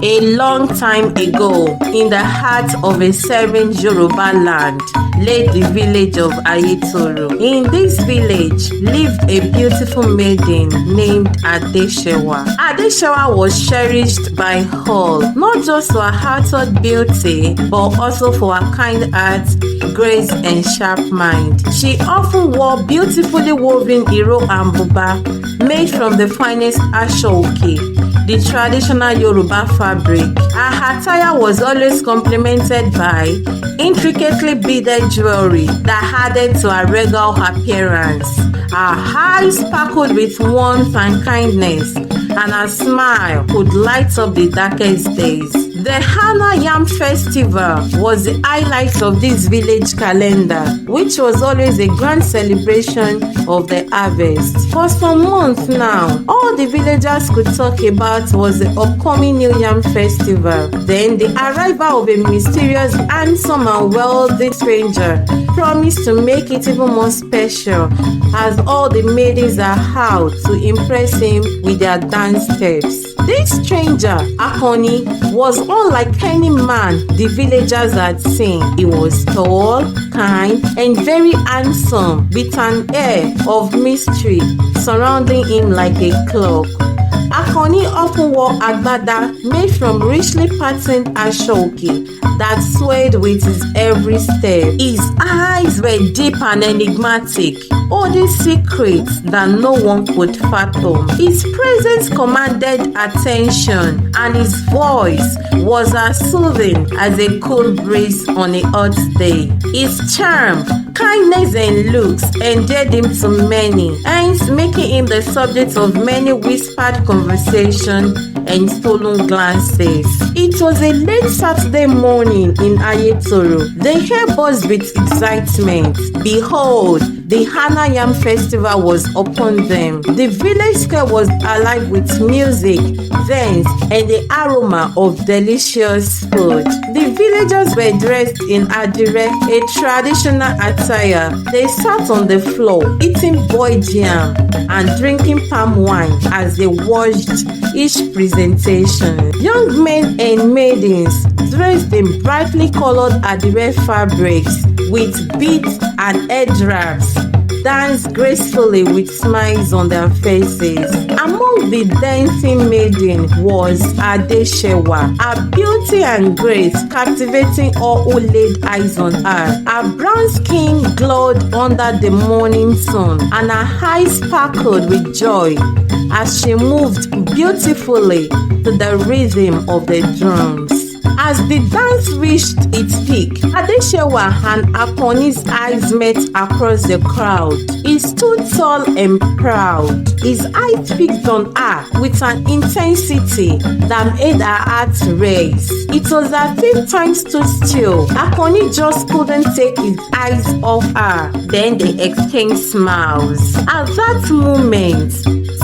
A long time ago, in the heart of a serene Yoruba land, lay the village of Ayetoro. In this village lived a beautiful maiden named Adesewa. Adesewa was cherished by all, not just for her heart-touch beauty, but also for her kind heart, grace, and sharp mind. She often wore beautifully woven iro and buba, made from the finest ashoke, the traditional Yoruba fabric. Her attire was always complemented by intricately beaded jewelry that added to her regal appearance. Her eyes sparkled with warmth and kindness, and her smile could light up the darkest days. The Hana Yam Festival was the highlight of this village calendar, which was always a grand celebration of the harvest. For some months now, all the villagers could talk about was the upcoming New Yam Festival. Then the arrival of a mysterious, handsome and wealthy stranger promised to make it even more special, as all the maidens are out to impress him with their dance steps. This stranger, Akanni, was unlike any man the villagers had seen. He was tall, kind, and very handsome, with an air of mystery surrounding him like a cloak. Akanni often wore agbada made from richly patterned ashoke that swayed with his every step. His eyes were deep and enigmatic, holding secrets that no one could fathom. His presence commanded attention, and his voice was as soothing as a cool breeze on a hot day. His charm, kindness, and looks endeared him to many, hence making him the subject of many whispered conversations and stolen glances. It was a late Saturday morning in Ayetoro. The air buzzed with excitement. Behold, the Hana Yam Festival was upon them. The village square was alive with music, dance, and the aroma of delicious food. The villagers were dressed in adire, a traditional attire. They sat on the floor, eating boiled yam and drinking palm wine as they watched each presentation. Young men and maidens dressed in brightly colored adire fabrics with beads and head wraps danced gracefully with smiles on their faces. Among the dancing maiden was Adesewa. Her beauty and grace captivating all who laid eyes on her. Her brown skin glowed under the morning sun, and her eyes sparkled with joy as she moved beautifully to the rhythm of the drums. As the dance reached its peak, Adesewa and Akanni's eyes met across the crowd. He stood tall and proud. His eyes fixed on her with an intensity that made her heart race. It was as if time stood still. Akanni just couldn't take his eyes off her. Then they exchanged smiles. At that moment,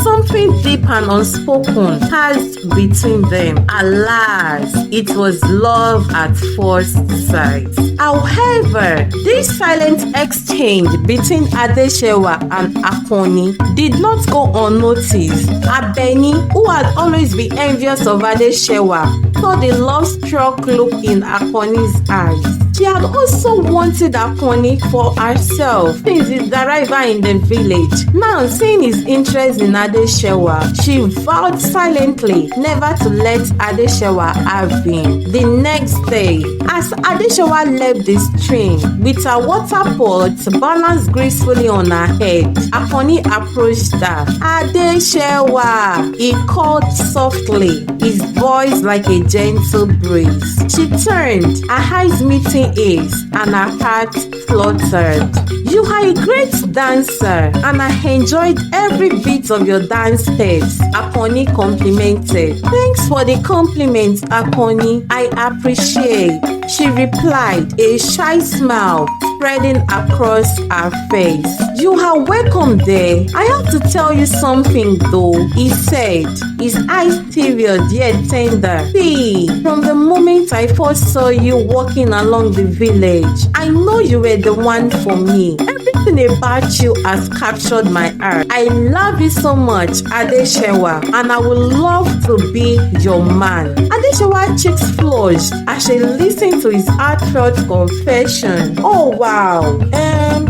something deep and unspoken passed between them. Alas, it was love at first sight. However, this silent exchange between Adesewa and Akanni did not go unnoticed. Abeni, who had always been envious of Adesewa, saw the love-struck look in Akanni's eyes. She had also wanted Akanni for herself since his arrival in the village. Now, seeing his interest in Adesewa, she vowed silently never to let Adesewa have him. The next day, as Adesewa left the stream with her water pot balanced gracefully on her head, Akanni approached her. Adesewa, he called softly, his voice like a gentle breeze. She turned, her eyes meeting his, and her heart fluttered. You are a great dancer, and I enjoyed every bit of your dance steps, Akanni complimented. Thanks for the compliment, Akanni. I appreciate. She replied, a shy smile spreading across her face. You are welcome there. I have to tell you something though, he said, his eyes teary yet tender. See, from the moment I first saw you walking along the village, I know you were the one for me. Everything about you has captured my heart. I love you so much, Adesewa, and I would love to be your man. Adesewa's cheeks flushed as she listened to his heartfelt confession. Oh wow.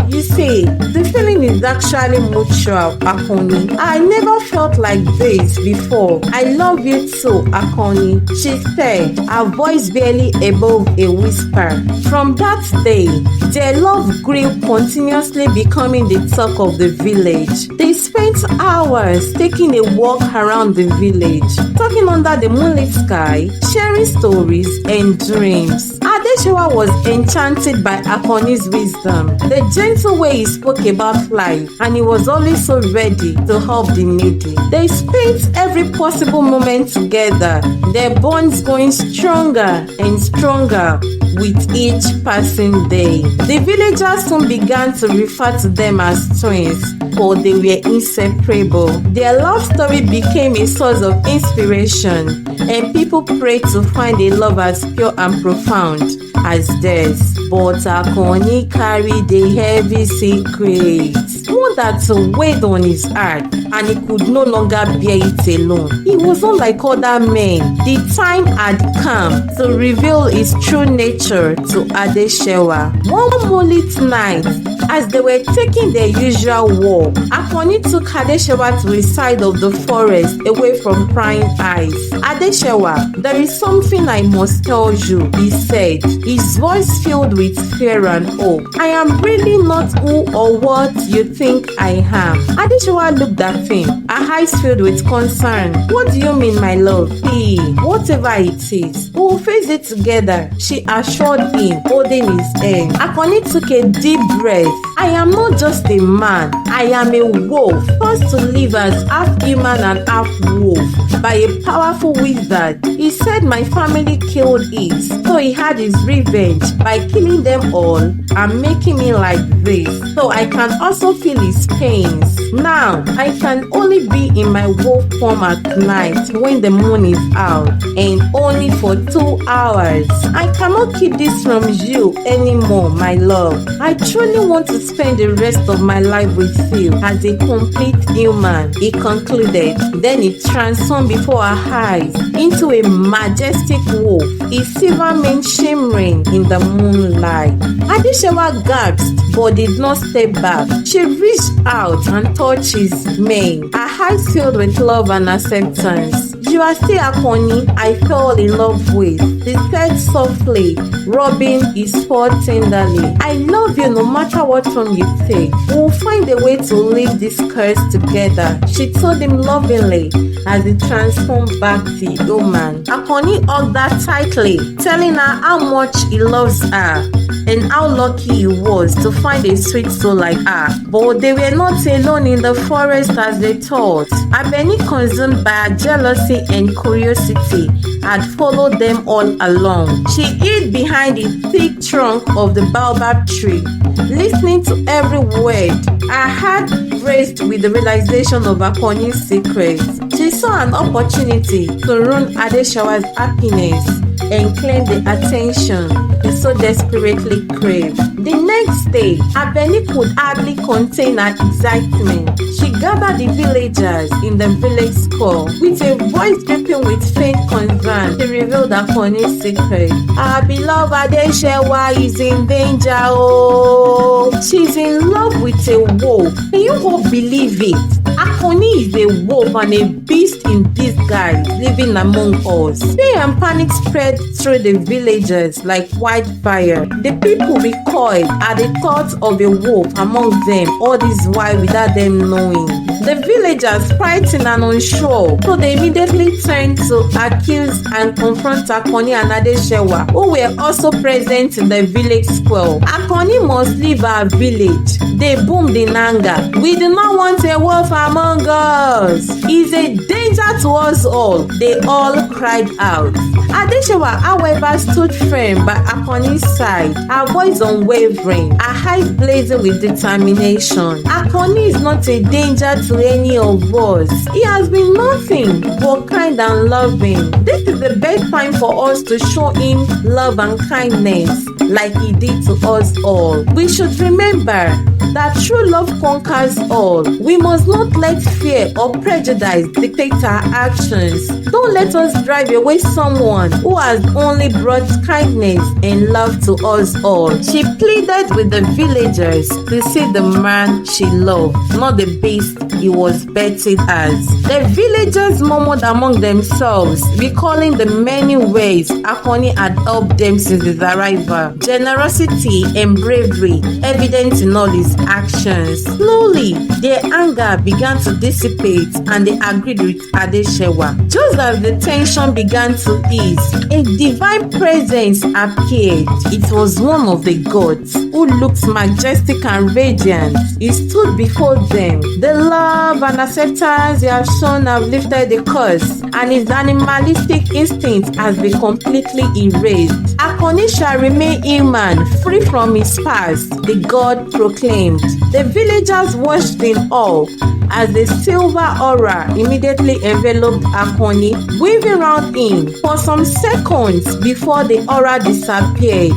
You see, the feeling is actually mutual, Akanni. I never felt like this before. I love you too, Akanni, she said, her voice barely above a whisper. From that day, their love grew, continuously becoming the talk of the village. They spent hours taking a walk around the village, talking under the moonlit sky, sharing stories and dreams. Adesewa was enchanted by Akanni's wisdom, the gentle way he spoke about life, and he was always so ready to help the needy. They spent every possible moment together, their bonds going stronger and stronger with each passing day. The villagers soon began to refer to them as twins, for they were inseparable. Their love story became a source of inspiration, and people prayed to find a love as pure and profound as theirs. But Akanni carried a heavy secret, one that weighed on his heart, and he could no longer bear it alone. He was not like other men. The time had come to reveal his true nature to Adesewa. One moonlit night, as they were taking their usual walk, Akanni took Adesewa to the side of the forest, away from prying eyes. Adesewa, there is something I must tell you, he said, his voice filled with fear and hope. I am really not who or what you think I am. Adesewa looked at him, her eyes filled with concern. What do you mean, my love? See, whatever it is, we will face it together, she assured him, holding his hand. Akanni took a deep breath. I am not just a man, I am a wolf, forced to live as half human and half wolf by a powerful wizard. He said my family killed it, so he had his revenge by killing them all and making me like this, so I can also feel his pains. Now, I can only be in my wolf form at night when the moon is out, and only for 2 hours. I cannot keep this from you anymore, my love. I truly want to spend the rest of my life with you as a complete human, he concluded. Then he transformed before our eyes into a majestic wolf, his silver mane shimmering in the moonlight. Adesewa gasped but did not step back. She reached out and touched his mane, her eyes filled with love and acceptance. You are still Akanni I fell in love with, he said softly, rubbing his fur tenderly. I love you no matter what form you take. We'll find a way to leave this curse together, she told him lovingly as he transformed back to human. Akanni hugged her tightly, telling her how much he loves her and how lucky he was to find a sweet soul like her. But they were not alone in the forest as they thought. Akanni, consumed by her jealousy and curiosity, had followed them all along. She hid behind the thick trunk of the baobab tree, listening to every word. Her heart raced with the realization of Akanni's secret. She saw an opportunity to ruin Adesewa's happiness and claim the attention he so desperately craved. The next day, Akanni could hardly contain her excitement. She gathered the villagers in the village square. With a voice dripping with faint concern, she revealed Akanni's secret. Our beloved Adesewa is in danger, oh! She's in love with a wolf. Can you all believe it? Akanni is a wolf and a beast in disguise living among us. Fear and panic spread through the villagers like wildfire. The people recoiled at the thought of a wolf among them all this while without them knowing. The villagers frightened and unsure, so they immediately turned to accuse and confront Akanni and Adesewa, who were also present in the village square. Akanni must leave our village. They boomed in anger. We do not want a wolf among us. He's a danger to us all. They all cried out. Adesewa, however, stood firm by Akanni's side, her voice unwavering, her eyes blazing with determination. Akanni is not a danger to any of us. He has been nothing but kind and loving. This is the best time for us to show him love and kindness like he did to us all. We should remember that true love conquers all. We must not let fear or prejudice dictate our actions. Don't let us drive away someone who has only brought kindness and love to us all. She pleaded with the villagers to see the man she loved, not the beast he was betted as. The villagers murmured among themselves, recalling the many ways Akanni had helped them since his arrival. Generosity and bravery evident in all his actions. Slowly, their anger began to dissipate and they agreed with Adesewa. Just as the tension began to ease, a divine presence appeared. It was one of the gods who looked majestic and radiant. He stood before them. The love and acceptance he has shown have lifted the curse, and his animalistic instinct has been completely erased. Akanni shall remain human, free from his past, the god proclaimed. The villagers watched in awe as the silver aura immediately enveloped Akanni, weaving round him for some seconds before the aura disappeared.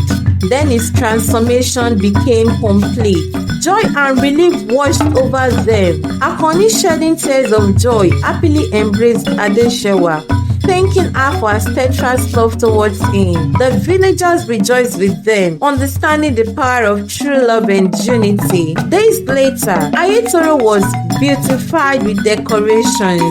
Then his transformation became complete. Joy and relief washed over them. Akanni, shedding tears of joy, happily embraced Adesewa, thanking her for her steadfast love towards him. The villagers rejoiced with them, understanding the power of true love and unity. Days later, Ayetoro was beautified with decorations,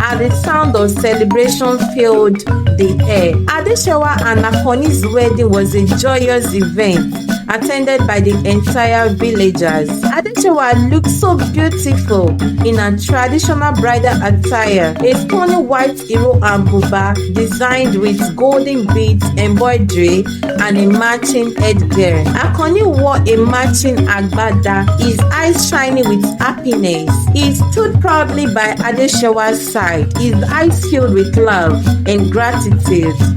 and the sound of celebration filled the air. Adesewa and Akanni's wedding was a joyous event, attended by the entire villagers. Adesewa looked so beautiful in her traditional bridal attire, a stunning white iro and buba designed with golden beads, embroidery, and a matching headgear. Akanni wore a matching agbada, his eyes shining with happiness. He stood proudly by Adesewa's side, his eyes filled with love and gratitude.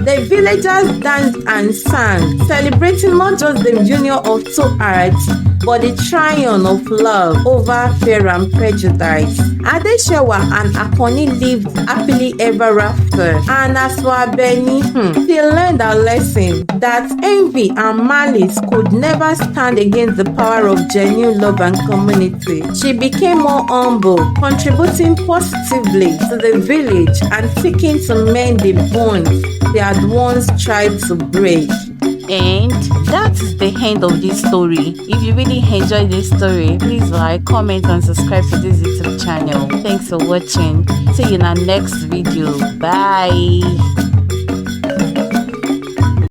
The villagers danced and sang, celebrating not just the union of two hearts, but the triumph of love over fear and prejudice. Adesewa and Akanni lived happily ever after, and as for Abeni, she learned a lesson that envy and malice could never stand against the power of genuine love and community. She became more humble, contributing positively to the village and seeking to mend the bonds they had once tried to break. And that is the end of this story. If you really enjoyed this story, please like, comment and subscribe to this YouTube channel. Thanks for watching. See you in our next video. Bye.